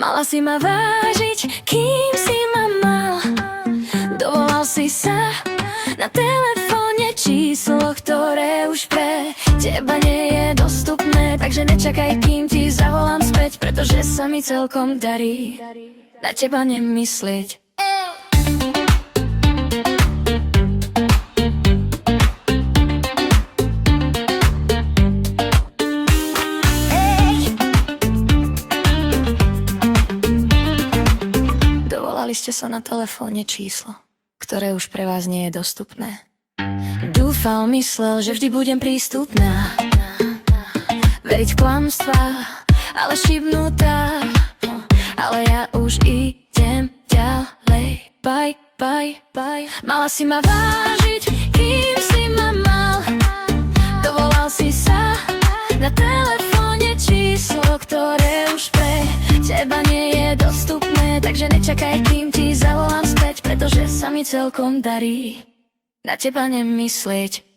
Mala si ma vážiť, kým si ma mal. Dovolal si sa na telefóne číslo, ktoré už pre teba nie je dostupné. Takže nečakaj, kým ti zavolám späť, pretože sa mi celkom darí na teba nemyslieť. Dovolali ste sa na telefónne číslo, ktoré už pre vás nie je dostupné. Dúfal, myslel, že vždy budem prístupná, veriť v klamstvá, ale šibnutá. Ale ja už idem ďalej. Bye, bye, bye. Mala si ma vážiť, kým si ma mal. Dovolal si sa na telefóne číslo, ktoré už pre teba nie je dostupné. Takže nečakaj, kým ti zavolám späť, pretože sa mi celkom darí na teba nemyslieť.